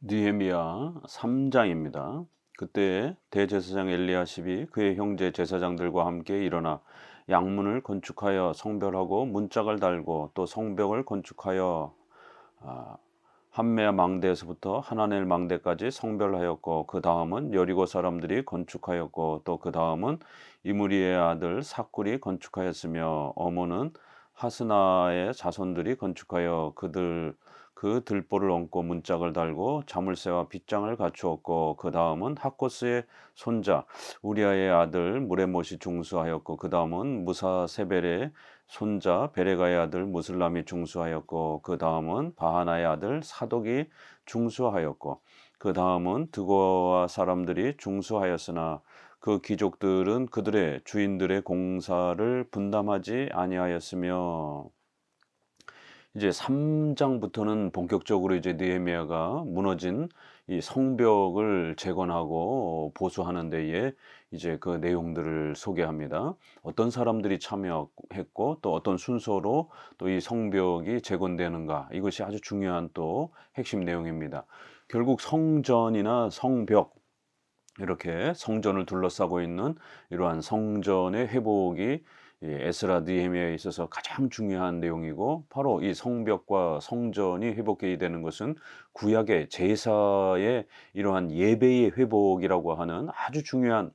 느헤미야 3장입니다. 그때 대제사장 엘리야십이 그의 형제 제사장들과 함께 일어나 양문을 건축하여 성별하고 문짝을 달고 또 성벽을 건축하여 아, 함메아 망대에서부터 하나넬 망대까지 성별하였고 그 다음은 여리고 사람들이 건축하였고 또 그 다음은 이므리의 아들 삭굴이 건축하였으며 어머는 하스나의 자손들이 건축하여 그 들보를 얹고 문짝을 달고 자물쇠와 빗장을 갖추었고 그 다음은 하코스의 손자 우리아의 아들 무레못이 중수하였고 그 다음은 무사세벨의 손자 베레가의 아들 무슬람이 중수하였고 그 다음은 바하나의 아들 사독이 중수하였고 그 다음은 드고와 사람들이 중수하였으나 그 귀족들은 그들의 주인들의 공사를 분담하지 아니하였으며 이제 3장부터는 본격적으로 이제 느헤미야가 무너진 이 성벽을 재건하고 보수하는 데에 이제 그 내용들을 소개합니다. 어떤 사람들이 참여했고 또 어떤 순서로 또 이 성벽이 재건되는가 이것이 아주 중요한 또 핵심 내용입니다. 결국 성전이나 성벽 이렇게 성전을 둘러싸고 있는 이러한 성전의 회복이 이 에스라 느헤미야에 있어서 가장 중요한 내용이고 바로 이 성벽과 성전이 회복이 되는 것은 구약의 제사의 이러한 예배의 회복이라고 하는 아주 중요한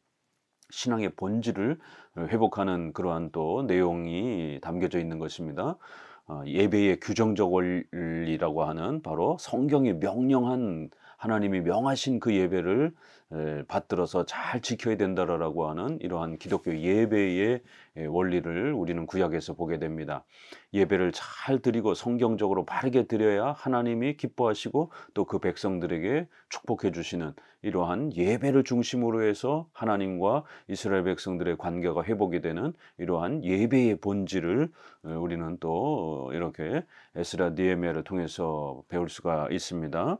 신앙의 본질을 회복하는 그러한 또 내용이 담겨져 있는 것입니다. 예배의 규정적 원리라고 하는 바로 성경이 명령한 하나님이 명하신 그 예배를 받들어서 잘 지켜야 된다라고 하는 이러한 기독교 예배의 원리를 우리는 구약에서 보게 됩니다. 예배를 잘 드리고 성경적으로 바르게 드려야 하나님이 기뻐하시고 또 그 백성들에게 축복해 주시는 이러한 예배를 중심으로 해서 하나님과 이스라엘 백성들의 관계가 회복이 되는 이러한 예배의 본질을 우리는 또 이렇게 에스라 느헤미야를 통해서 배울 수가 있습니다.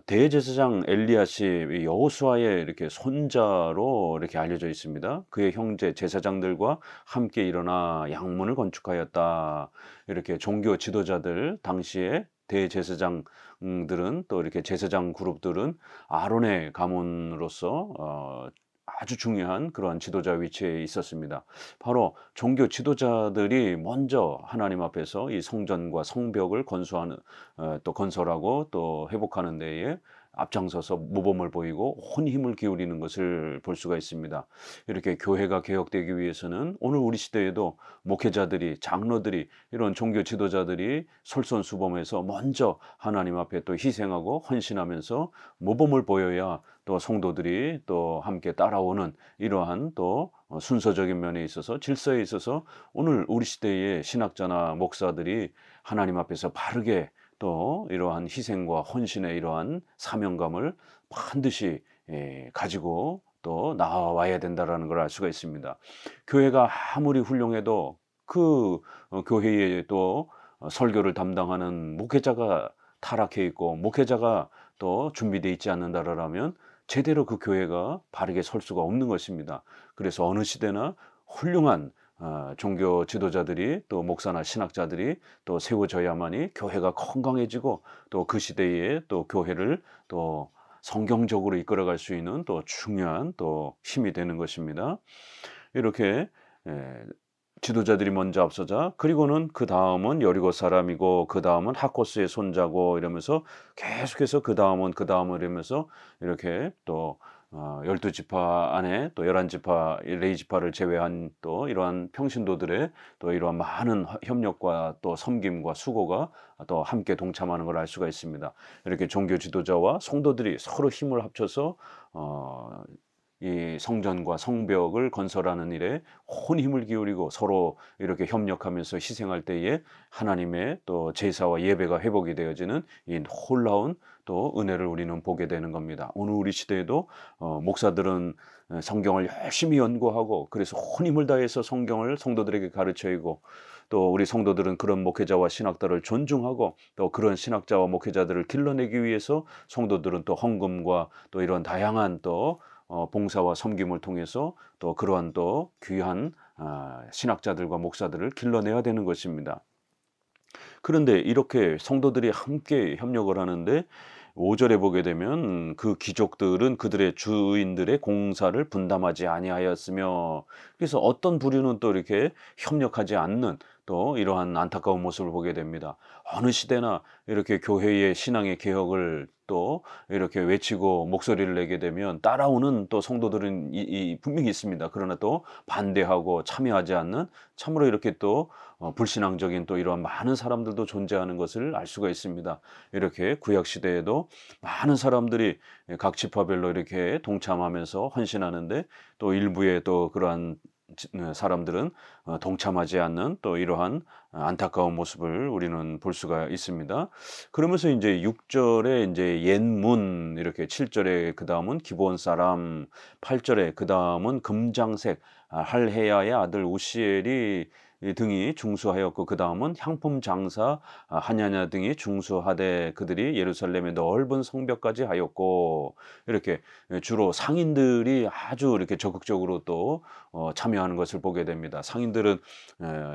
대제사장 엘리야십이 여호수아의 이렇게 손자로 이렇게 알려져 있습니다. 그의 형제 제사장들과 함께 일어나 양문을 건축하였다. 이렇게 종교 지도자들 당시에 대제사장들은 또 이렇게 제사장 그룹들은 아론의 가문으로서 아주 중요한 그러한 지도자 위치에 있었습니다. 바로 종교 지도자들이 먼저 하나님 앞에서 이 성전과 성벽을 건수하는 또 건설하고 또 회복하는 데에 앞장서서 모범을 보이고 온 힘을 기울이는 것을 볼 수가 있습니다. 이렇게 교회가 개혁되기 위해서는 오늘 우리 시대에도 목회자들이 장로들이 이런 종교 지도자들이 솔선수범해서 먼저 하나님 앞에 또 희생하고 헌신하면서 모범을 보여야 또 성도들이 또 함께 따라오는 이러한 또 순서적인 면에 있어서 질서에 있어서 오늘 우리 시대의 신학자나 목사들이 하나님 앞에서 바르게 또 이러한 희생과 헌신의 이러한 사명감을 반드시 가지고 또 나와야 된다라는 걸 알 수가 있습니다. 교회가 아무리 훌륭해도 그 교회에 또 설교를 담당하는 목회자가 타락해 있고 목회자가 또 준비되어 있지 않는다라면 제대로 그 교회가 바르게 설 수가 없는 것입니다. 그래서 어느 시대나 훌륭한 종교 지도자들이 또 목사나 신학자들이 또 세워져야만이 교회가 건강해지고 또 그 시대에 또 교회를 또 성경적으로 이끌어갈 수 있는 또 중요한 또 힘이 되는 것입니다. 이렇게 에, 지도자들이 먼저 앞서자 그리고는 그다음은 여리고 사람이고 그다음은 하코스의 손자고 이러면서 계속해서 그다음은 이러면서 이렇게 또 12지파 안에 또 11지파 레위지파를 제외한 또 이러한 평신도들의 또 이러한 많은 협력과 또 섬김과 수고가 또 함께 동참하는 걸 알 수가 있습니다. 이렇게 종교 지도자와 성도들이 서로 힘을 합쳐서 이 성전과 성벽을 건설하는 일에 온 힘을 기울이고 서로 이렇게 협력하면서 희생할 때에 하나님의 또 제사와 예배가 회복이 되어지는 이 놀라운 또 은혜를 우리는 보게 되는 겁니다. 오늘 우리 시대에도 목사들은 성경을 열심히 연구하고 그래서 온 힘을 다해서 성경을 성도들에게 가르쳐이고 또 우리 성도들은 그런 목회자와 신학자를 존중하고 또 그런 신학자와 목회자들을 길러내기 위해서 성도들은 또 헌금과 또 이런 다양한 또 봉사와 섬김을 통해서 또 그러한 또 귀한 신학자들과 목사들을 길러내야 되는 것입니다. 그런데 이렇게 성도들이 함께 협력을 하는데 5절에 보게 되면 그 귀족들은 그들의 주인들의 공사를 분담하지 아니하였으며, 그래서 어떤 부류는 또 이렇게 협력하지 않는 또 이러한 안타까운 모습을 보게 됩니다. 어느 시대나 이렇게 교회의 신앙의 개혁을 또 이렇게 외치고 목소리를 내게 되면 따라오는 또 성도들은 분명히 있습니다. 그러나 또 반대하고 참여하지 않는, 참으로 이렇게 또 불신앙적인 또 이런 많은 사람들도 존재하는 것을 알 수가 있습니다. 이렇게 구약 시대에도 많은 사람들이 각 지파별로 이렇게 동참하면서 헌신하는데, 또 일부의 또 그러한 사람들은 동참하지 않는 또 이러한 안타까운 모습을 우리는 볼 수가 있습니다. 그러면서 이제 6절에 이제 옛문, 이렇게 7절에 그다음은 기브온 사람, 8절에 그다음은 금장색 할헤야의 아들 우시엘이 등이 중수하였고, 그다음은 향품 장사 하냐냐 등이 중수하되 그들이 예루살렘의 넓은 성벽까지 하였고, 이렇게 주로 상인들이 아주 이렇게 적극적으로 또 참여하는 것을 보게 됩니다. 상인들은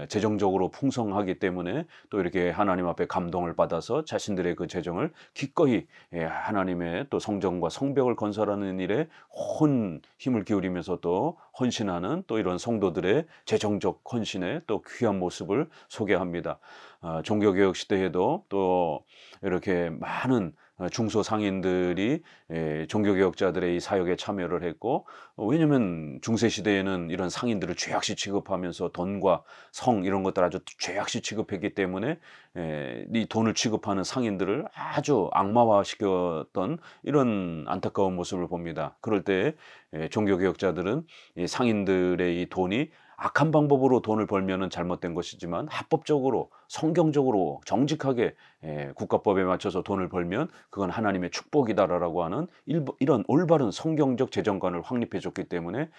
재정적으로 풍성하기 때문에 또 이렇게 하나님 앞에 감동을 받아서 자신들의 그 재정을 기꺼이 하나님의 또 성전과 성벽을 건설하는 일에 온 힘을 기울이면서 또 헌신하는 또 이런 성도들의 재정적 헌신의 또 귀한 모습을 소개합니다. 종교개혁 시대에도 또 이렇게 많은 중소상인들이 종교개혁자들의 이 사역에 참여를 했고, 왜냐하면 중세시대에는 이런 상인들을 죄악시 취급하면서 돈과 성 이런 것들 아주 죄악시 취급했기 때문에 이 돈을 취급하는 상인들을 아주 악마화시켰던 이런 안타까운 모습을 봅니다. 그럴 때 종교개혁자들은 이 상인들의 이 돈이 악한 방법으로 돈을 벌면은 잘못된 것이지만, 합법적으로 성경적으로 정직하게 국가법에 맞춰서 돈을 벌면 그건 하나님의 축복이다라고 하는 이런 올바른 성경적 재정관을 확립해 줬기 때문에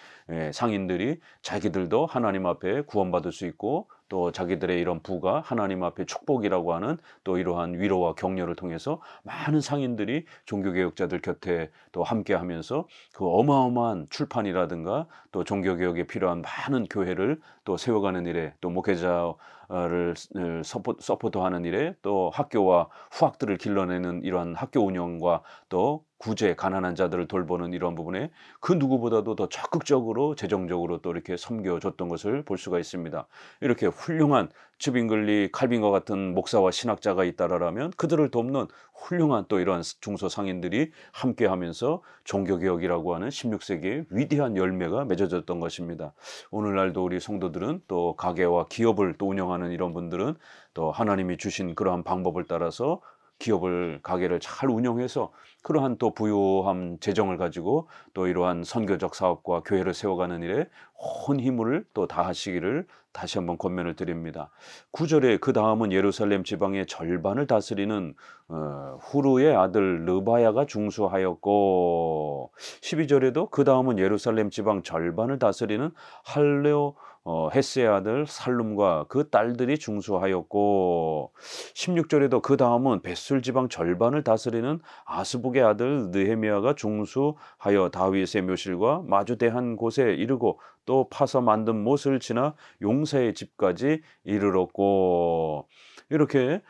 상인들이 자기들도 하나님 앞에 구원받을 수 있고, 또 자기들의 이런 부가 하나님 앞에 축복이라고 하는 또 이러한 위로와 격려를 통해서 많은 상인들이 종교개혁자들 곁에 또 함께하면서 그 어마어마한 출판이라든가 또 종교개혁에 필요한 많은 교회를 또 세워가는 일에, 또 목회자를 서포트하는 일에, 또 학교와 후학들을 길러내는 이러한 학교 운영과 또 구제 가난한 자들을 돌보는 이런 부분에 그 누구보다도 더 적극적으로 재정적으로 또 이렇게 섬겨줬던 것을 볼 수가 있습니다. 이렇게 훌륭한 츠빙글리 칼빈과 같은 목사와 신학자가 있다라면 그들을 돕는 훌륭한 또 이러한 중소상인들이 함께하면서 종교개혁이라고 하는 16세기의 위대한 열매가 맺어졌던 것입니다. 오늘날도 우리 성도들은 또 가게와 기업을 또 운영하는 이런 분들은 또 하나님이 주신 그러한 방법을 따라서 기업을, 가게를 잘 운영해서 그러한 또 부유한 재정을 가지고 또 이러한 선교적 사업과 교회를 세워가는 일에 온 힘을 또 다하시기를 다시 한번 권면을 드립니다. 9절에 그 다음은 예루살렘 지방의 절반을 다스리는 후르의 아들 르바야가 중수하였고, 12절에도 그 다음은 예루살렘 지방 절반을 다스리는 할레오 헤스의 아들 살룸과 그 딸들이 중수하였고, 16절에도 그 다음은 벳술 지방 절반을 다스리는 아스북의 아들 느헤미야가 중수하여 다윗의 묘실과 마주대한 곳에 이르고 또 파서 만든 못을 지나 용사의 집까지 이르렀고, 이렇게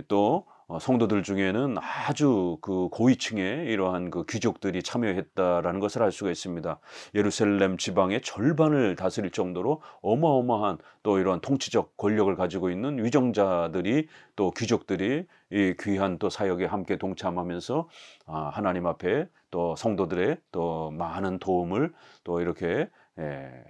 또 성도들 중에는 아주 그 고위층의 이러한 그 귀족들이 참여했다라는 것을 알 수가 있습니다. 예루살렘 지방의 절반을 다스릴 정도로 어마어마한 또 이러한 통치적 권력을 가지고 있는 위정자들이, 또 귀족들이 이 귀한 또 사역에 함께 동참하면서 하나님 앞에 또 성도들의 또 많은 도움을 또 이렇게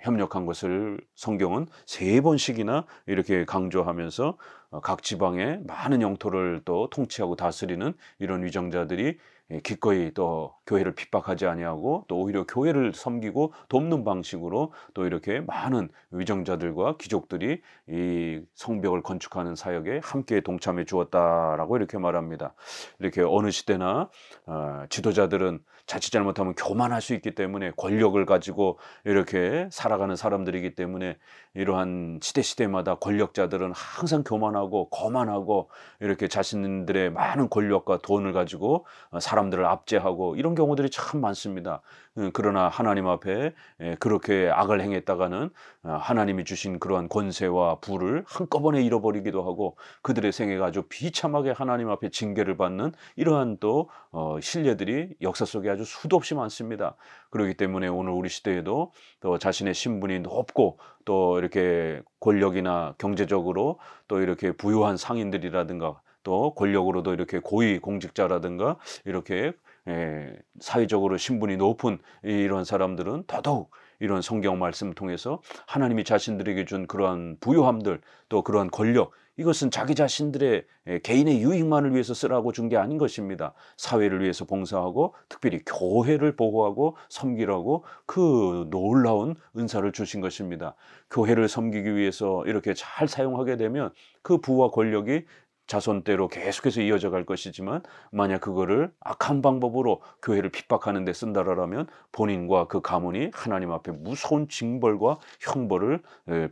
협력한 것을 성경은 3번씩이나 이렇게 강조하면서 각 지방의 많은 영토를 또 통치하고 다스리는 이런 위정자들이 기꺼이 또 교회를 핍박하지 아니하고 또 오히려 교회를 섬기고 돕는 방식으로 또 이렇게 많은 위정자들과 귀족들이 이 성벽을 건축하는 사역에 함께 동참해 주었다라고 이렇게 말합니다. 이렇게 어느 시대나 지도자들은 자칫 잘못하면 교만할 수 있기 때문에, 권력을 가지고 이렇게 살아가는 사람들이기 때문에 이러한 시대마다 권력자들은 항상 교만하고 교만하고 거만하고 이렇게 자신들의 많은 권력과 돈을 가지고 사람들을 압제하고 이런 경우들이 참 많습니다. 그러나 하나님 앞에 그렇게 악을 행했다가는 하나님이 주신 그러한 권세와 부를 한꺼번에 잃어버리기도 하고 그들의 생애가 아주 비참하게 하나님 앞에 징계를 받는 이러한 또 실례들이 역사 속에 아주 수도 없이 많습니다. 그렇기 때문에 오늘 우리 시대에도 또 자신의 신분이 높고 또 이렇게 권력이나 경제적으로 또 이렇게 부유한 상인들이라든가 또 권력으로도 이렇게 고위 공직자라든가 이렇게 사회적으로 신분이 높은 이런 사람들은 더더욱 이런 성경 말씀을 통해서 하나님이 자신들에게 준 그러한 부유함들 또 그러한 권력 이것은 자기 자신들의 개인의 유익만을 위해서 쓰라고 준 게 아닌 것입니다. 사회를 위해서 봉사하고 특별히 교회를 보호하고 섬기라고 그 놀라운 은사를 주신 것입니다. 교회를 섬기기 위해서 이렇게 잘 사용하게 되면 그 부와 권력이 자손대로 계속해서 이어져 갈 것이지만 만약 그거를 악한 방법으로 교회를 핍박하는 데 쓴다라면 본인과 그 가문이 하나님 앞에 무서운 징벌과 형벌을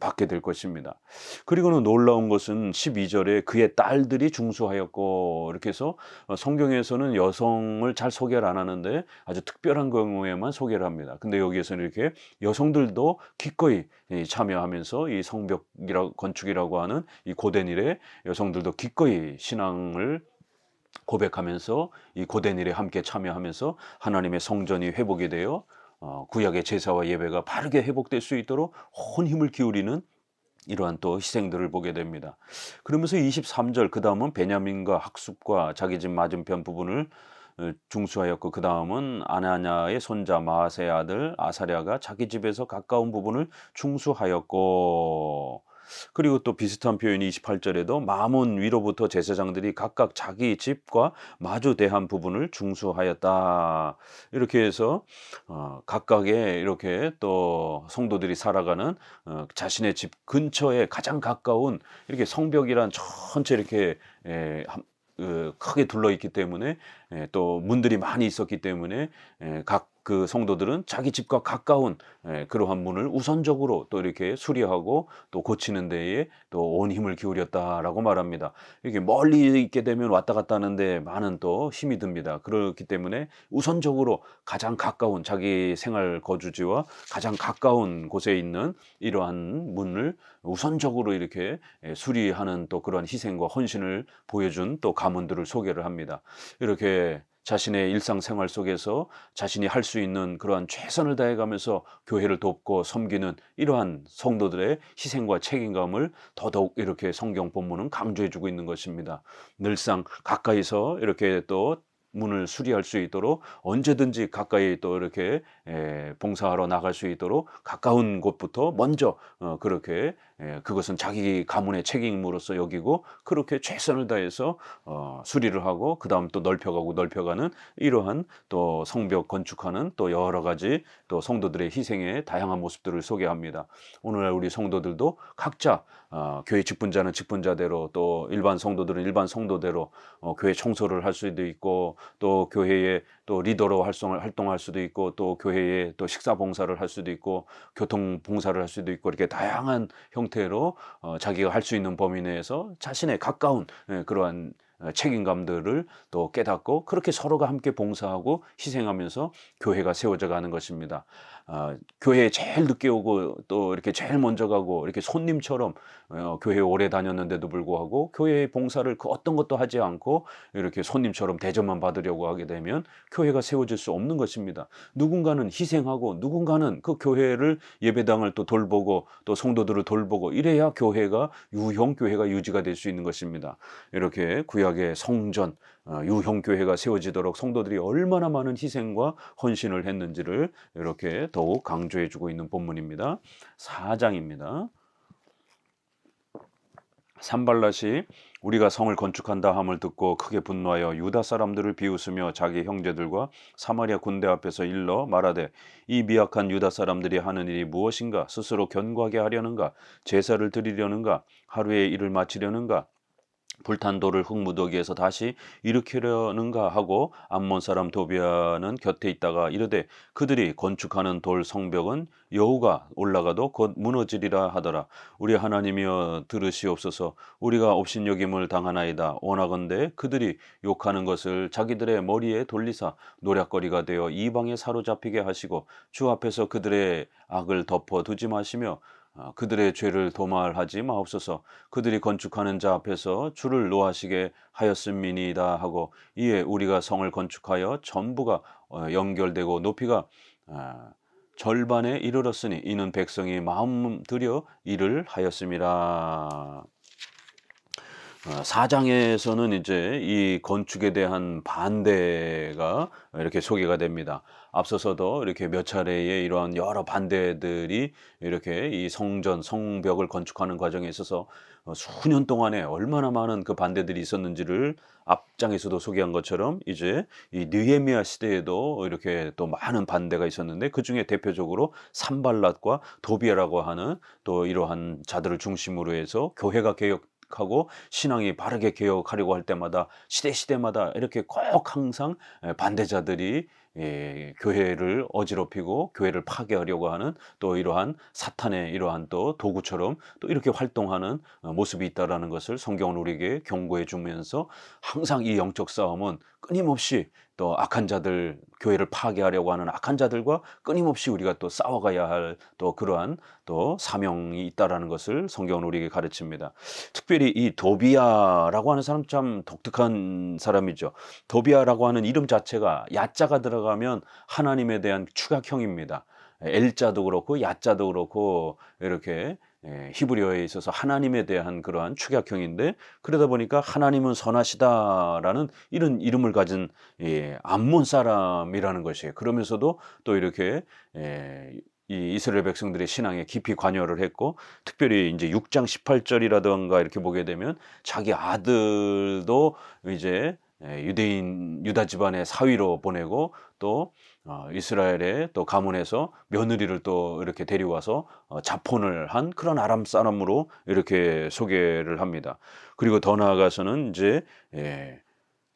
받게 될 것입니다. 그리고는 놀라운 것은 12절에 그의 딸들이 중수하였고 이렇게 해서 성경에서는 여성을 잘 소개를 안 하는데 아주 특별한 경우에만 소개를 합니다. 근데 여기에서는 이렇게 여성들도 기꺼이 참여하면서 이 건축이라고 하는 이 고된 일에 여성들도 기꺼이 신앙을 고백하면서 이 고된 일에 함께 참여하면서 하나님의 성전이 회복이 되어 구약의 제사와 예배가 바르게 회복될 수 있도록 온 힘을 기울이는 이러한 또 희생들을 보게 됩니다. 그러면서 23절 그 다음은 베냐민과 학습과 자기 집 맞은편 부분을 중수하였고 그 다음은 아나냐의 손자 마아세의 아들 아사랴가 자기 집에서 가까운 부분을 중수하였고 그리고 또 비슷한 표현이 28절에도 마몬 위로부터 제사장들이 각각 자기 집과 마주대한 부분을 중수하였다. 이렇게 해서 각각의 이렇게 또 성도들이 살아가는 자신의 집 근처에 가장 가까운 이렇게 성벽이란 전체 이렇게 크게 둘러 있기 때문에 또 문들이 많이 있었기 때문에 각 그 성도들은 자기 집과 가까운 그러한 문을 우선적으로 또 이렇게 수리하고 또 고치는 데에 또 온 힘을 기울였다라고 말합니다. 이렇게 멀리 있게 되면 왔다 갔다 하는데 많은 또 힘이 듭니다. 그렇기 때문에 우선적으로 가장 가까운 자기 생활 거주지와 가장 가까운 곳에 있는 이러한 문을 우선적으로 이렇게 수리하는 또 그런 희생과 헌신을 보여준 또 가문들을 소개를 합니다. 이렇게 자신의 일상생활 속에서 자신이 할 수 있는 그러한 최선을 다해가면서 교회를 돕고 섬기는 이러한 성도들의 희생과 책임감을 더더욱 이렇게 성경 본문은 강조해주고 있는 것입니다. 늘상 가까이서 이렇게 또 문을 수리할 수 있도록 언제든지 가까이 또 이렇게 봉사하러 나갈 수 있도록 가까운 곳부터 먼저 그렇게 그것은 자기 가문의 책임으로서 여기고 그렇게 최선을 다해서 수리를 하고 그 다음 또 넓혀가는 이러한 또 성벽 건축하는 또 여러 가지 또 성도들의 희생의 다양한 모습들을 소개합니다. 오늘날 우리 성도들도 각자 교회 직분자는 직분자대로 또 일반 성도들은 일반 성도대로 교회 청소를 할 수도 있고 또 교회에 또 리더로 활동할 수도 있고 또 교회에 또 식사 봉사를 할 수도 있고 교통 봉사를 할 수도 있고 이렇게 다양한 형태로 자기가 할 수 있는 범위 내에서 자신의 가까운 그러한 책임감들을 또 깨닫고 그렇게 서로가 함께 봉사하고 희생하면서 교회가 세워져 가는 것입니다. 교회에 제일 늦게 오고 또 이렇게 제일 먼저 가고 이렇게 손님처럼 교회에 오래 다녔는데도 불구하고 교회의 봉사를 그 어떤 것도 하지 않고 이렇게 손님처럼 대접만 받으려고 하게 되면 교회가 세워질 수 없는 것입니다. 누군가는 희생하고 누군가는 그 교회를 예배당을 또 돌보고 또 성도들을 돌보고 이래야 교회가 유형교회가 유지가 될 수 있는 것입니다. 이렇게 구약의 성전 유형교회가 세워지도록 성도들이 얼마나 많은 희생과 헌신을 했는지를 이렇게 더욱 강조해주고 있는 본문입니다. 4장입니다. 산발랏이 우리가 성을 건축한다 함을 듣고 크게 분노하여 유다 사람들을 비웃으며 자기 형제들과 사마리아 군대 앞에서 일러 말하되 이 미약한 유다 사람들이 하는 일이 무엇인가? 스스로 견고하게 하려는가? 제사를 드리려는가? 하루의 일을 마치려는가? 불탄 돌을 흙무더기에서 다시 일으키려는가 하고 암몬 사람 도비아는 곁에 있다가 이르되 그들이 건축하는 돌 성벽은 여호가 올라가도 곧 무너지리라 하더라. 우리 하나님이여 들으시옵소서. 우리가 업신여김을 당하나이다. 원하건대 그들이 욕하는 것을 자기들의 머리에 돌리사 노략거리가 되어 이방에 사로잡히게 하시고 주 앞에서 그들의 악을 덮어두지 마시며 그들의 죄를 도말하지 마옵소서. 그들이 건축하는 자 앞에서 주를 노하시게 하였음이니이다 하고 이에 우리가 성을 건축하여 전부가 연결되고 높이가 절반에 이르렀으니 이는 백성이 마음 들여 일을 하였음이라. 4장에서는 이제 이 건축에 대한 반대가 이렇게 소개가 됩니다. 앞서서도 이렇게 몇 차례의 이러한 여러 반대들이 이렇게 이 성전, 성벽을 건축하는 과정에 있어서 수년 동안에 얼마나 많은 그 반대들이 있었는지를 앞장에서도 소개한 것처럼 이제 이 느헤미야 시대에도 이렇게 또 많은 반대가 있었는데 그 중에 대표적으로 산발랏과 도비아라고 하는 또 이러한 자들을 중심으로 해서 교회가 개혁하고 신앙이 바르게 개혁하려고 할 때마다 시대마다 이렇게 꼭 항상 반대자들이 교회를 어지럽히고 교회를 파괴하려고 하는 또 이러한 사탄의 이러한 또 도구처럼 또 이렇게 활동하는 모습이 있다라는 것을 성경은 우리에게 경고해 주면서 항상 이 영적 싸움은 끊임없이 또 악한 자들, 교회를 파괴하려고 하는 악한 자들과 끊임없이 우리가 또 싸워가야 할 또 그러한 또 사명이 있다라는 것을 성경은 우리에게 가르칩니다. 특별히 이 도비아라고 하는 사람 참 독특한 사람이죠. 도비아라고 하는 이름 자체가 야자가 들어가면 하나님에 대한 추각형입니다. 엘자도 그렇고 야자도 그렇고 이렇게 히브리어에 있어서 하나님에 대한 그러한 축약형인데 그러다 보니까 하나님은 선하시다라는 이런 이름을 가진 암몬 사람이라는 것이에요. 그러면서도 또 이렇게 이 이스라엘 백성들의 신앙에 깊이 관여를 했고 특별히 이제 6장 18절이라던가 이렇게 보게 되면 자기 아들도 이제 유다 집안의 사위로 보내고 또 이스라엘의 또 가문에서 며느리를 또 이렇게 데려와서 자폰을 한 그런 아람 사람으로 이렇게 소개를 합니다. 그리고 더 나아가서는 이제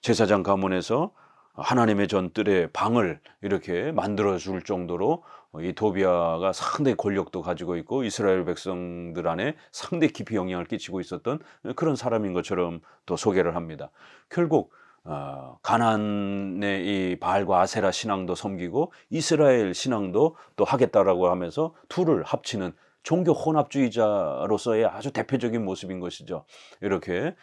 제사장 가문에서 하나님의 전뜰에 방을 이렇게 만들어 줄 정도로 이 도비아가 상당히 권력도 가지고 있고 이스라엘 백성들 안에 상당히 깊이 영향을 끼치고 있었던 그런 사람인 것처럼 또 소개를 합니다. 결국 가나안의 이 바알과 아세라 신앙도 섬기고 이스라엘 신앙도 또 하겠다라고 하면서 둘을 합치는 종교 혼합주의자로서의 아주 대표적인 모습인 것이죠. 이렇게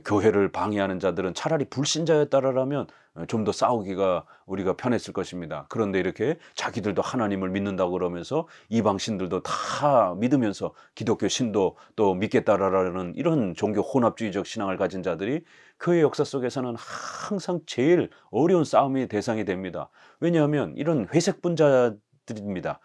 교회를 방해하는 자들은 차라리 불신자였다라면 좀 더 싸우기가 우리가 편했을 것입니다. 그런데 이렇게 자기들도 하나님을 믿는다고 그러면서 이방 신들도 다 믿으면서 기독교 신도 또 믿겠다라는 이런 종교 혼합주의적 신앙을 가진 자들이 교회 역사 속에서는 항상 제일 어려운 싸움의 대상이 됩니다. 왜냐하면 이런 회색 분자들입니다.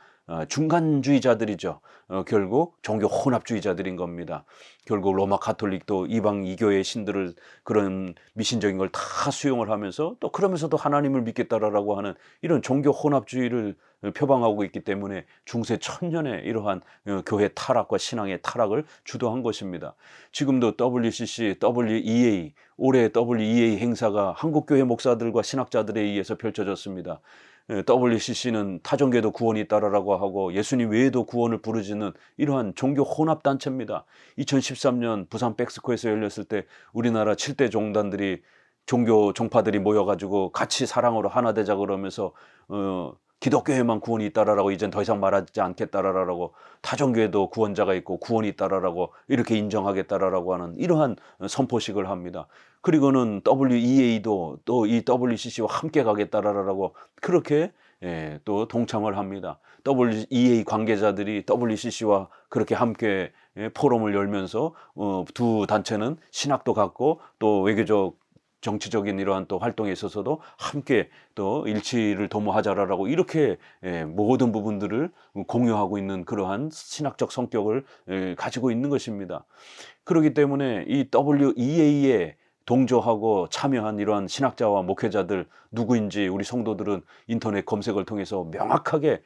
중간주의자들이죠. 결국 종교 혼합주의자들인 겁니다. 결국 로마 가톨릭도 이방 이교의 신들을 그런 미신적인 걸 다 수용을 하면서 또 그러면서도 하나님을 믿겠다라고 하는 이런 종교 혼합주의를 표방하고 있기 때문에 중세 천년의 이러한 교회 타락과 신앙의 타락을 주도한 것입니다. 지금도 WCC, WEA, 올해 WEA 행사가 한국교회 목사들과 신학자들에 의해서 펼쳐졌습니다. WCC는 타종교도 구원이 있다라고 하고 예수님 외에도 구원을 부르짖는 이러한 종교 혼합단체입니다. 2013년 부산 백스코에서 열렸을 때 우리나라 7대 종단들이 종교 종파들이 모여가지고 같이 사랑으로 하나 되자 그러면서 기독교에만 구원이 있다라고 이젠 더 이상 말하지 않겠다라고 타종교에도 구원자가 있고 구원이 있다라고 이렇게 인정하겠다라고 하는 이러한 선포식을 합니다. 그리고는 WEA도 또 이 WCC와 함께 가겠다라고 그렇게 또 동참을 합니다. WEA 관계자들이 WCC와 그렇게 함께 포럼을 열면서 두 단체는 신학도 갖고 또 외교적 정치적인 이러한 또 활동에 있어서도 함께 또 일치를 도모하자라고 이렇게 모든 부분들을 공유하고 있는 그러한 신학적 성격을 가지고 있는 것입니다. 그렇기 때문에 이 WEA에 동조하고 참여한 이러한 신학자와 목회자들 누구인지 우리 성도들은 인터넷 검색을 통해서 명확하게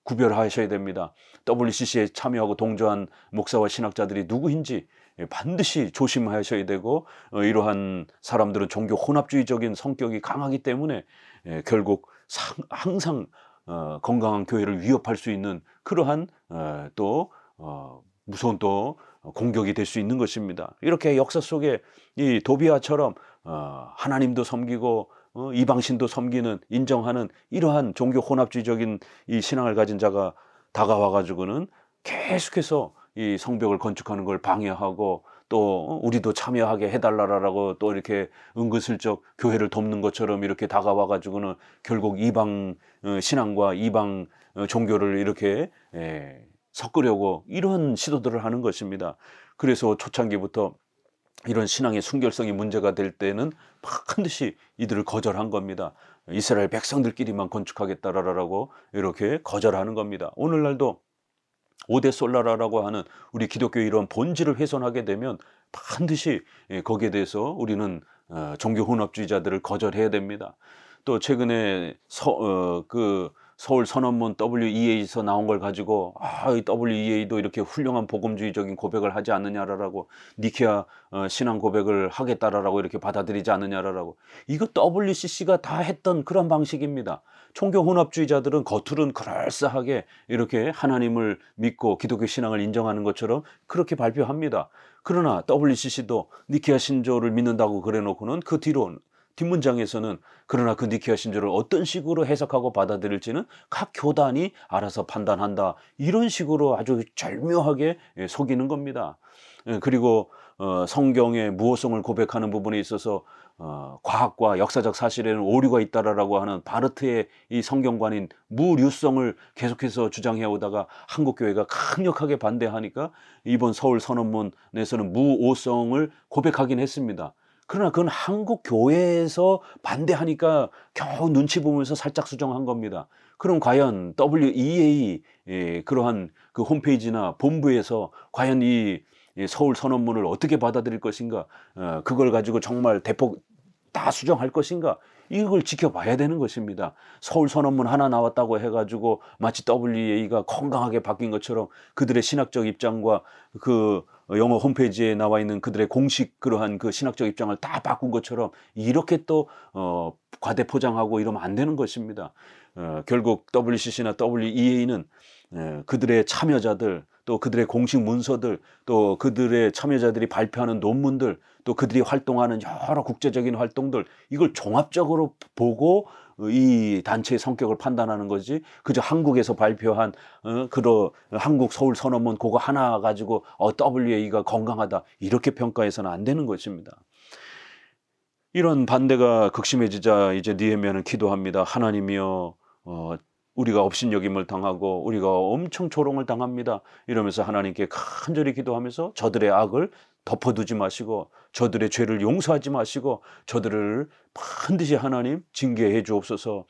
구별하셔야 됩니다. WCC에 참여하고 동조한 목사와 신학자들이 누구인지 반드시 조심하셔야 되고 이러한 사람들은 종교 혼합주의적인 성격이 강하기 때문에 결국 항상 건강한 교회를 위협할 수 있는 그러한 또 무서운 또 공격이 될 수 있는 것입니다. 이렇게 역사 속에 이 도비아처럼 하나님도 섬기고 이방신도 섬기는 인정하는 이러한 종교 혼합주의적인 이 신앙을 가진 자가 다가와 가지고는 계속해서 이 성벽을 건축하는 걸 방해하고 또 우리도 참여하게 해달라라고 또 이렇게 은근슬쩍 교회를 돕는 것처럼 이렇게 다가와 가지고는 결국 이방 신앙과 이방 종교를 이렇게 섞으려고 이런 시도들을 하는 것입니다. 그래서 초창기부터 이런 신앙의 순결성이 문제가 될 때는 반드시 이들을 거절한 겁니다. 이스라엘 백성들끼리만 건축하겠다라고 이렇게 거절하는 겁니다. 오늘날도 오대 솔라라라고 하는 우리 기독교의 이런 본질을 훼손하게 되면 반드시 거기에 대해서 우리는 종교 혼합주의자들을 거절해야 됩니다. 또 최근에 서울 선언문 WEA에서 나온 걸 가지고 이 WEA도 이렇게 훌륭한 복음주의적인 고백을 하지 않느냐라고 니케아 신앙 고백을 하겠다라고 이렇게 받아들이지 않느냐라고 이거 WCC가 다 했던 그런 방식입니다. 종교 혼합주의자들은 겉으로는 그럴싸하게 이렇게 하나님을 믿고 기독교 신앙을 인정하는 것처럼 그렇게 발표합니다. 그러나 WCC도 니케아 신조를 믿는다고 그래놓고는 그 뒤로 뒷문장에서는 그러나 그 니케아 신조를 어떤 식으로 해석하고 받아들일지는 각 교단이 알아서 판단한다. 이런 식으로 아주 절묘하게 속이는 겁니다. 그리고 성경의 무호성을 고백하는 부분에 있어서 과학과 역사적 사실에는 오류가 있다라고 하는 바르트의 이 성경관인 무류성을 계속해서 주장해 오다가 한국교회가 강력하게 반대하니까 이번 서울 선언문에서는 무오성을 고백하긴 했습니다. 그러나 그건 한국 교회에서 반대하니까 겨우 눈치 보면서 살짝 수정한 겁니다. 그럼 과연 WEA 그러한 그 홈페이지나 본부에서 과연 이 서울 선언문을 어떻게 받아들일 것인가? 그걸 가지고 정말 대폭 다 수정할 것인가? 이걸 지켜봐야 되는 것입니다. 서울 선언문 하나 나왔다고 해가지고 마치 WEA가 건강하게 바뀐 것처럼 그들의 신학적 입장과 그 영어 홈페이지에 나와 있는 그들의 공식 그러한 그 신학적 입장을 다 바꾼 것처럼 이렇게 또 과대 포장하고 이러면 안 되는 것입니다. 결국 WCC나 WEA는 그들의 참여자들 또 그들의 공식 문서들 또 그들의 참여자들이 발표하는 논문들 또 그들이 활동하는 여러 국제적인 활동들 이걸 종합적으로 보고 이 단체의 성격을 판단하는 거지 그저 한국에서 발표한 한국 서울 선언문 그거 하나 가지고 WA가 건강하다 이렇게 평가해서는 안 되는 것입니다. 이런 반대가 극심해지자 이제 느헤미야는 기도합니다. 하나님이여 우리가 업신여김을 당하고 우리가 엄청 조롱을 당합니다. 이러면서 하나님께 간절히 기도하면서 저들의 악을 덮어두지 마시고 저들의 죄를 용서하지 마시고 저들을 반드시 하나님 징계해 주옵소서.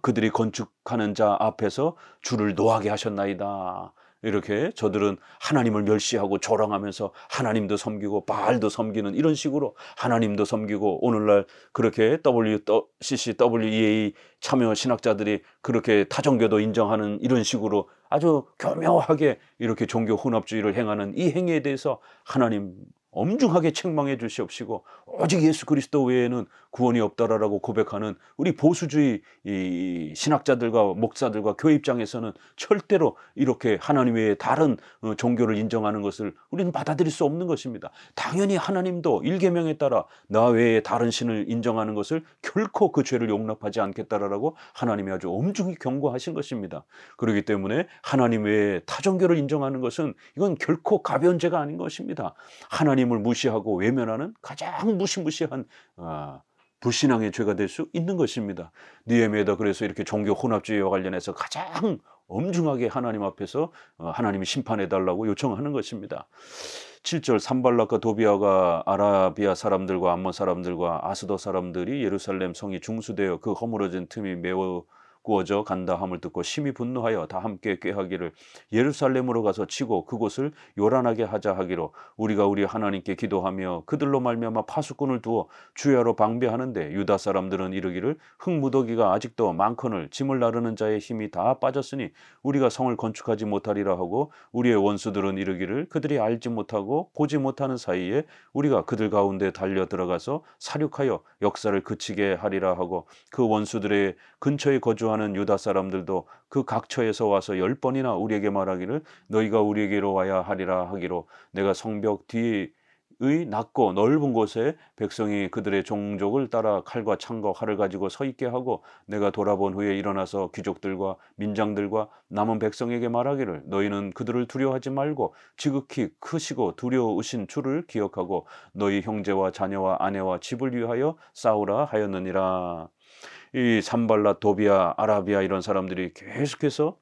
그들이 건축하는 자 앞에서 주를 노하게 하셨나이다. 이렇게 저들은 하나님을 멸시하고 조롱하면서 하나님도 섬기고 바알도 섬기는 이런 식으로 하나님도 섬기고 오늘날 그렇게 WCC, WEA 참여 신학자들이 그렇게 타종교도 인정하는 이런 식으로 아주 교묘하게 이렇게 종교 혼합주의를 행하는 이 행위에 대해서 하나님 엄중하게 책망해 주시옵시고 오직 예수 그리스도 외에는 구원이 없다라고 고백하는 우리 보수주의 이 신학자들과 목사들과 교회 입장에서는 절대로 이렇게 하나님 외에 다른 종교를 인정하는 것을 우리는 받아들일 수 없는 것입니다. 당연히 하나님도 일계명에 따라 나 외에 다른 신을 인정하는 것을 결코 그 죄를 용납하지 않겠다라고 하나님이 아주 엄중히 경고하신 것입니다. 그렇기 때문에 하나님 외에 타종교를 인정하는 것은 이건 결코 가벼운 죄가 아닌 것입니다. 하나님을 무시하고 외면하는 가장 무시무시한 불신앙의 죄가 될 수 있는 것입니다. 느헤미야도 그래서 이렇게 종교 혼합주의와 관련해서 가장 엄중하게 하나님 앞에서 하나님이 심판해달라고 요청하는 것입니다. 7절 산발락과 도비아가 아라비아 사람들과 암몬 사람들과 아스도 사람들이 예루살렘 성이 중수되어 그 허물어진 틈이 매우 구워져 간다 함을 듣고 심히 분노하여 다 함께 꾀하기를 예루살렘으로 가서 치고 그곳을 요란하게 하자 하기로 우리가 우리 하나님께 기도하며 그들로 말미암아 파수꾼을 두어 주야로 방비하는데 유다 사람들은 이르기를 흙무더기가 아직도 많거늘 짐을 나르는 자의 힘이 다 빠졌으니 우리가 성을 건축하지 못하리라 하고 우리의 원수들은 이르기를 그들이 알지 못하고 보지 못하는 사이에 우리가 그들 가운데 달려 들어가서 사륙하여 역사를 그치게 하리라 하고 그 원수들의 근처에 거주하는 유다 사람들도 그 각처에서 와서 10번이나 우리에게 말하기를 너희가 우리에게로 와야 하리라 하기로 내가 성벽 뒤의 낮고 넓은 곳에 백성이 그들의 종족을 따라 칼과 창과 활을 가지고 서 있게 하고 내가 돌아본 후에 일어나서 귀족들과 민장들과 남은 백성에게 말하기를 너희는 그들을 두려워하지 말고 지극히 크시고 두려우신 주를 기억하고 너희 형제와 자녀와 아내와 집을 위하여 싸우라 하였느니라. 이 산발랏, 도비아, 아라비아 이런 사람들이 계속해서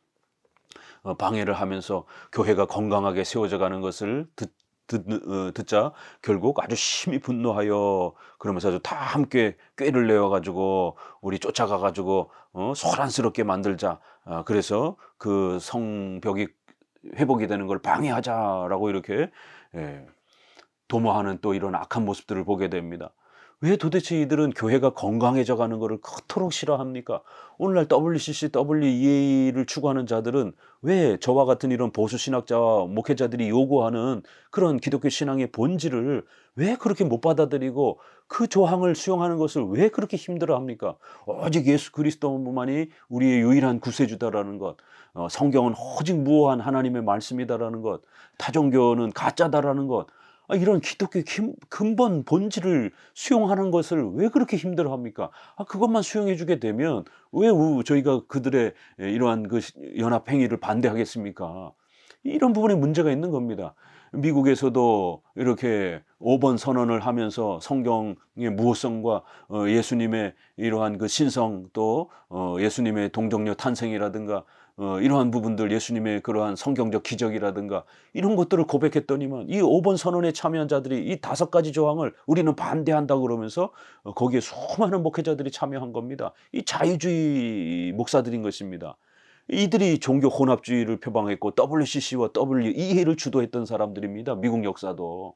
방해를 하면서 교회가 건강하게 세워져 가는 것을 듣자 결국 아주 심히 분노하여 그러면서 다 함께 꾀를 내어가지고 우리 쫓아가가지고 소란스럽게 만들자. 그래서 그 성벽이 회복이 되는 걸 방해하자라고 이렇게 도모하는 또 이런 악한 모습들을 보게 됩니다. 왜 도대체 이들은 교회가 건강해져 가는 것을 그토록 싫어합니까? 오늘날 WCC, WEA를 추구하는 자들은 왜 저와 같은 이런 보수 신학자와 목회자들이 요구하는 그런 기독교 신앙의 본질을 왜 그렇게 못 받아들이고 그 조항을 수용하는 것을 왜 그렇게 힘들어합니까? 오직 예수 그리스도만이 우리의 유일한 구세주다라는 것, 성경은 오직 무오한 하나님의 말씀이다라는 것, 타종교는 가짜다라는 것, 이런 기독교의 근본 본질을 수용하는 것을 왜 그렇게 힘들어합니까? 그것만 수용해 주게 되면 왜 저희가 그들의 이러한 그 연합 행위를 반대하겠습니까? 이런 부분에 문제가 있는 겁니다. 미국에서도 이렇게 5번 선언을 하면서 성경의 무호성과 예수님의 이러한 그 신성 또 예수님의 동정녀 탄생이라든가 이러한 부분들 예수님의 그러한 성경적 기적이라든가 이런 것들을 고백했더니만 이 5번 선언에 참여한 자들이 이 5가지 조항을 우리는 반대한다 그러면서 거기에 수많은 목회자들이 참여한 겁니다. 이 자유주의 목사들인 것입니다. 이들이 종교 혼합주의를 표방했고 WCC와 WEA를 주도했던 사람들입니다. 미국 역사도.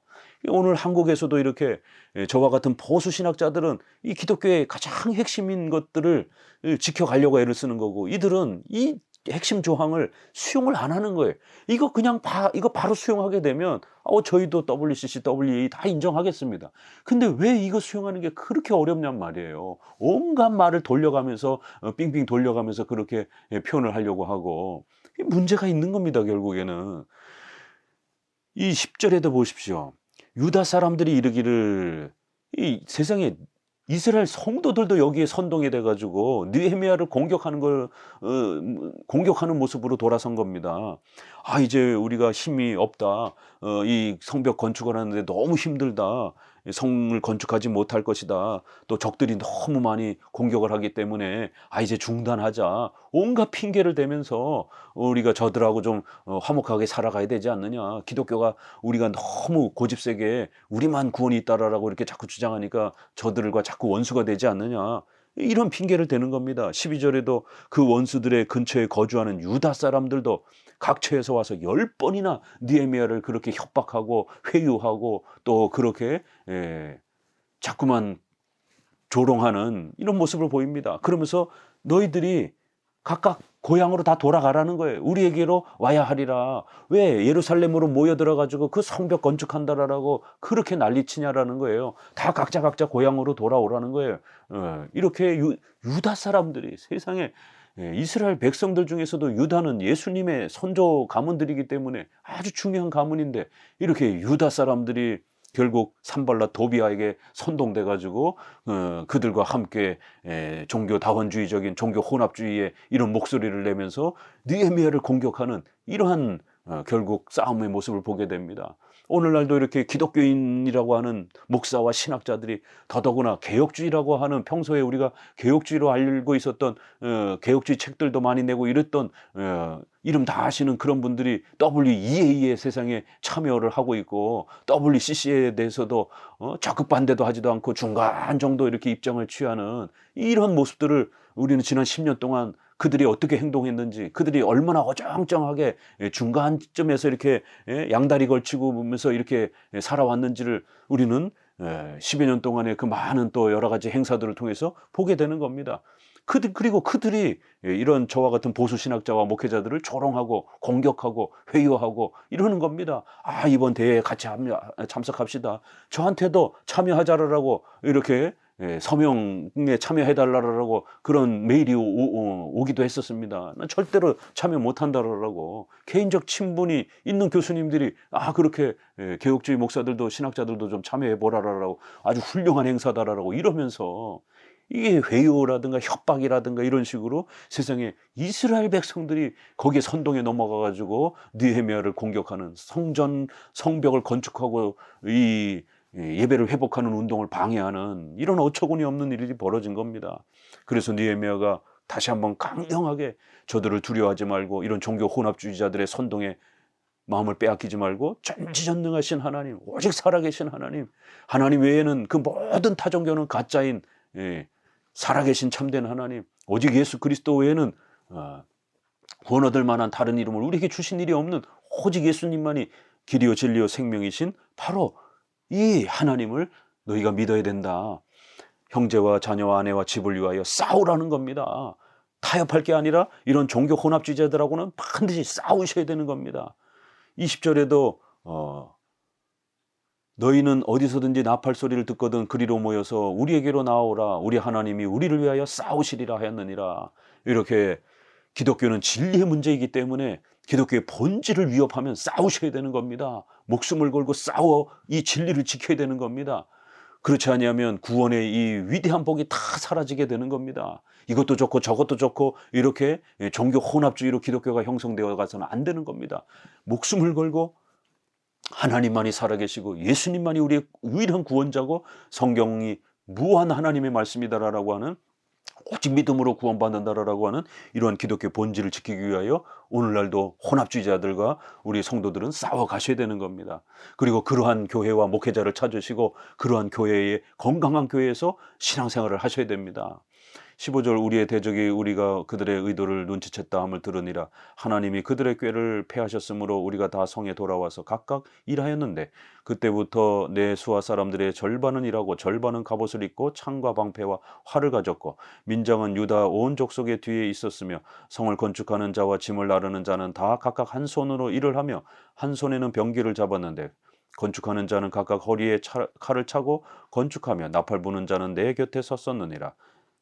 오늘 한국에서도 이렇게 저와 같은 보수 신학자들은 이 기독교의 가장 핵심인 것들을 지켜가려고 애를 쓰는 거고 이들은 이 핵심 조항을 수용을 안 하는 거예요. 이거 그냥 이거 바로 수용하게 되면 저희도 WCC, WEA 다 인정하겠습니다. 근데 왜 이거 수용하는 게 그렇게 어렵냔 말이에요. 온갖 말을 돌려가면서 빙빙 돌려가면서 그렇게 표현을 하려고 하고 문제가 있는 겁니다. 결국에는 이 10절에도 보십시오. 유다 사람들이 이르기를 이 세상에 이스라엘 성도들도 여기에 선동이 돼가지고 느헤미야를 공격하는 모습으로 돌아선 겁니다. 이제 우리가 힘이 없다. 이 성벽 건축을 하는데 너무 힘들다. 성을 건축하지 못할 것이다. 또 적들이 너무 많이 공격을 하기 때문에 이제 중단하자. 온갖 핑계를 대면서 우리가 저들하고 좀 화목하게 살아가야 되지 않느냐. 기독교가 우리가 너무 고집세게 우리만 구원이 있다라고 이렇게 자꾸 주장하니까 저들과 자꾸 원수가 되지 않느냐. 이런 핑계를 대는 겁니다. 12절에도 그 원수들의 근처에 거주하는 유다 사람들도 각처에서 와서 10번이나 느헤미야를 그렇게 협박하고 회유하고 또 그렇게 자꾸만 조롱하는 이런 모습을 보입니다. 그러면서 너희들이 각각 고향으로 다 돌아가라는 거예요. 우리에게로 와야 하리라. 왜 예루살렘으로 모여들어가지고 그 성벽 건축한다라고 그렇게 난리치냐라는 거예요. 다 각자 고향으로 돌아오라는 거예요. 이렇게 유다 사람들이 세상에 이스라엘 백성들 중에서도 유다는 예수님의 선조 가문들이기 때문에 아주 중요한 가문인데 이렇게 유다 사람들이 결국 산발랏 도비아에게 선동돼 가지고 그들과 함께 종교 다원주의적인 종교 혼합주의의 이런 목소리를 내면서 느헤미야를 공격하는 이러한 결국 싸움의 모습을 보게 됩니다. 오늘날도 이렇게 기독교인이라고 하는 목사와 신학자들이 더더구나 개혁주의라고 하는 평소에 우리가 개혁주의로 알고 있었던 개혁주의 책들도 많이 내고 이랬던 이름 다 아시는 그런 분들이 WEA의 세상에 참여를 하고 있고 WCC에 대해서도 적극 반대도 하지도 않고 중간 정도 이렇게 입장을 취하는 이런 모습들을 우리는 지난 10년 동안 그들이 어떻게 행동했는지, 그들이 얼마나 어정쩡하게 중간쯤에서 이렇게 양다리 걸치고 보면서 이렇게 살아왔는지를 우리는 10여 년 동안의 그 많은 또 여러 가지 행사들을 통해서 보게 되는 겁니다. 그리고 그들이 이런 저와 같은 보수 신학자와 목회자들을 조롱하고 공격하고 회유하고 이러는 겁니다. 아, 이번 대회에 같이 참석합시다. 저한테도 참여하자라고 이렇게 서명에 참여해달라고 그런 메일이 오기도 했었습니다. 난 절대로 참여 못한다라고. 개인적 친분이 있는 교수님들이 그렇게 개혁주의 목사들도 신학자들도 좀 참여해보라라고, 아주 훌륭한 행사다라고 이러면서 이게 회유라든가 협박이라든가 이런 식으로 세상에 이스라엘 백성들이 거기에 선동에 넘어가가지고 느헤미야를 공격하는, 성벽을 건축하고 이 예배를 회복하는 운동을 방해하는 이런 어처구니 없는 일이 벌어진 겁니다. 그래서 느헤미야가 다시 한번 강경하게 저들을 두려워하지 말고 이런 종교 혼합주의자들의 선동에 마음을 빼앗기지 말고 전지전능하신 하나님, 오직 살아계신 하나님 외에는 그 모든 타종교는 가짜인 살아계신 참된 하나님, 오직 예수 그리스도 외에는 구원 얻을 만한 다른 이름을 우리에게 주신 일이 없는 오직 예수님만이 길이요 진리요 생명이신 바로 이 하나님을 너희가 믿어야 된다. 형제와 자녀와 아내와 집을 위하여 싸우라는 겁니다. 타협할 게 아니라 이런 종교 혼합주의자들하고는 반드시 싸우셔야 되는 겁니다. 20절에도 너희는 어디서든지 나팔 소리를 듣거든 그리로 모여서 우리에게로 나오라. 우리 하나님이 우리를 위하여 싸우시리라 하였느니라. 이렇게 기독교는 진리의 문제이기 때문에 기독교의 본질을 위협하면 싸우셔야 되는 겁니다. 목숨을 걸고 싸워 이 진리를 지켜야 되는 겁니다. 그렇지 아니하면 구원의 이 위대한 복이 다 사라지게 되는 겁니다. 이것도 좋고 저것도 좋고 이렇게 종교 혼합주의로 기독교가 형성되어 가서는 안 되는 겁니다. 목숨을 걸고 하나님만이 살아계시고 예수님만이 우리의 유일한 구원자고 성경이 무한 하나님의 말씀이다라고 하는, 오직 믿음으로 구원받는다라고 하는 이러한 기독교 본질을 지키기 위하여 오늘날도 혼합주의자들과 우리 성도들은 싸워 가셔야 되는 겁니다. 그리고 그러한 교회와 목회자를 찾으시고 그러한 교회의 건강한 교회에서 신앙생활을 하셔야 됩니다. 15절 우리의 대적이 우리가 그들의 의도를 눈치챘다 함을 들으니라. 하나님이 그들의 꾀를 패하셨으므로 우리가 다 성에 돌아와서 각각 일하였는데 그때부터 내 수하 사람들의 절반은 일하고 절반은 갑옷을 입고 창과 방패와 활을 가졌고 민정은 유다 온 족속의 뒤에 있었으며 성을 건축하는 자와 짐을 나르는 자는 다 각각 한 손으로 일을 하며 한 손에는 병기를 잡았는데 건축하는 자는 각각 허리에 칼을 차고 건축하며 나팔 부는 자는 내 곁에 섰었느니라.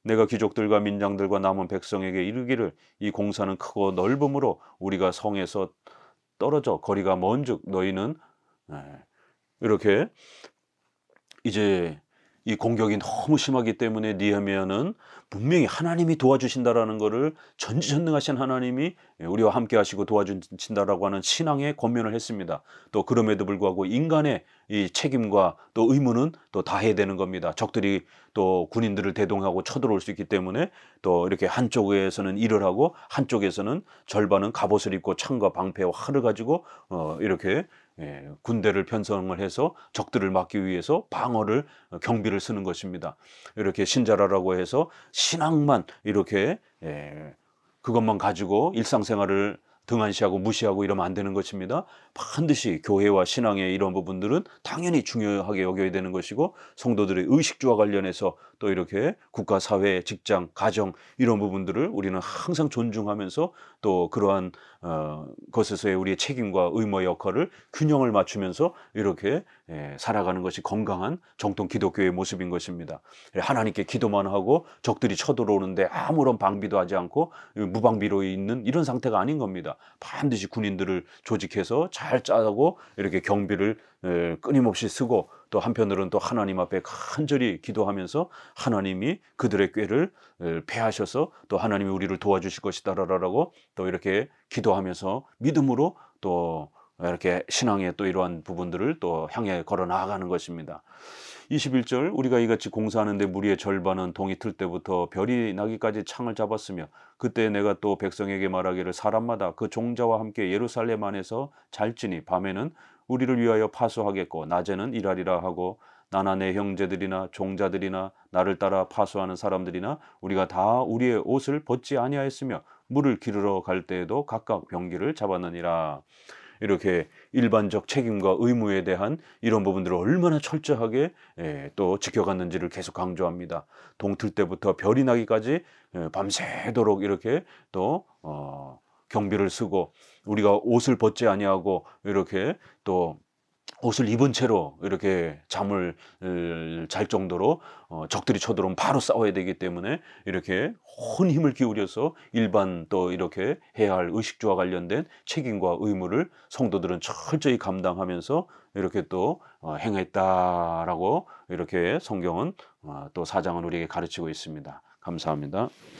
내가 귀족들과 민장들과 남은 백성에게 이르기를 이 공사는 크고 넓음으로 우리가 성에서 떨어져 거리가 먼즉 너희는 이렇게 이제 이 공격이 너무 심하기 때문에 느헤미야는 분명히 하나님이 도와주신다라는 것을, 전지전능하신 하나님이 우리와 함께 하시고 도와주신다라고 하는 신앙에 권면을 했습니다. 또 그럼에도 불구하고 인간의 이 책임과 또 의무는 또 다해야 되는 겁니다. 적들이 또 군인들을 대동하고 쳐들어올 수 있기 때문에 또 이렇게 한쪽에서는 일을 하고 한쪽에서는 절반은 갑옷을 입고 창과 방패와 활을 가지고 이렇게 군대를 편성을 해서 적들을 막기 위해서 방어를 경비를 쓰는 것입니다. 이렇게 신자라고 해서 신앙만 이렇게 그것만 가지고 일상생활을 등한시하고 무시하고 이러면 안 되는 것입니다. 반드시 교회와 신앙의 이런 부분들은 당연히 중요하게 여겨야 되는 것이고 성도들의 의식주와 관련해서 또 이렇게 국가, 사회, 직장, 가정 이런 부분들을 우리는 항상 존중하면서 또 그러한 것에서의 우리의 책임과 의무의 역할을 균형을 맞추면서 이렇게 살아가는 것이 건강한 정통 기독교의 모습인 것입니다. 하나님께 기도만 하고 적들이 쳐들어오는데 아무런 방비도 하지 않고 무방비로 있는 이런 상태가 아닌 겁니다. 반드시 군인들을 조직해서 잘 짜고 이렇게 경비를 끊임없이 쓰고 또 한편으로는 또 하나님 앞에 간절히 기도하면서 하나님이 그들의 꾀를 패하셔서 또 하나님이 우리를 도와주실 것이다라고 또 이렇게 기도하면서 믿음으로 또 이렇게 신앙의 또 이러한 부분들을 또 향해 걸어 나아가는 것입니다. 21절 우리가 이같이 공사하는데 무리의 절반은 동이 틀 때부터 별이 나기까지 창을 잡았으며 그때 내가 또 백성에게 말하기를 사람마다 그 종자와 함께 예루살렘 안에서 잘지니 밤에는 우리를 위하여 파수하겠고 낮에는 일하리라 하고 나나 내 형제들이나 종자들이나 나를 따라 파수하는 사람들이나 우리가 다 우리의 옷을 벗지 아니하였으며 물을 기르러 갈 때에도 각각 병기를 잡았느니라. 이렇게 일반적 책임과 의무에 대한 이런 부분들을 얼마나 철저하게 또 지켜갔는지를 계속 강조합니다. 동틀 때부터 별이 나기까지 밤새도록 이렇게 또 경비를 쓰고 우리가 옷을 벗지 아니하고 이렇게 또 옷을 입은 채로 이렇게 잠을 잘 정도로 적들이 쳐들어오면 바로 싸워야 되기 때문에 이렇게 온 힘을 기울여서 일반 또 이렇게 해야 할 의식주와 관련된 책임과 의무를 성도들은 철저히 감당하면서 이렇게 또 행했다라고 이렇게 성경은 또 사장은 우리에게 가르치고 있습니다. 감사합니다.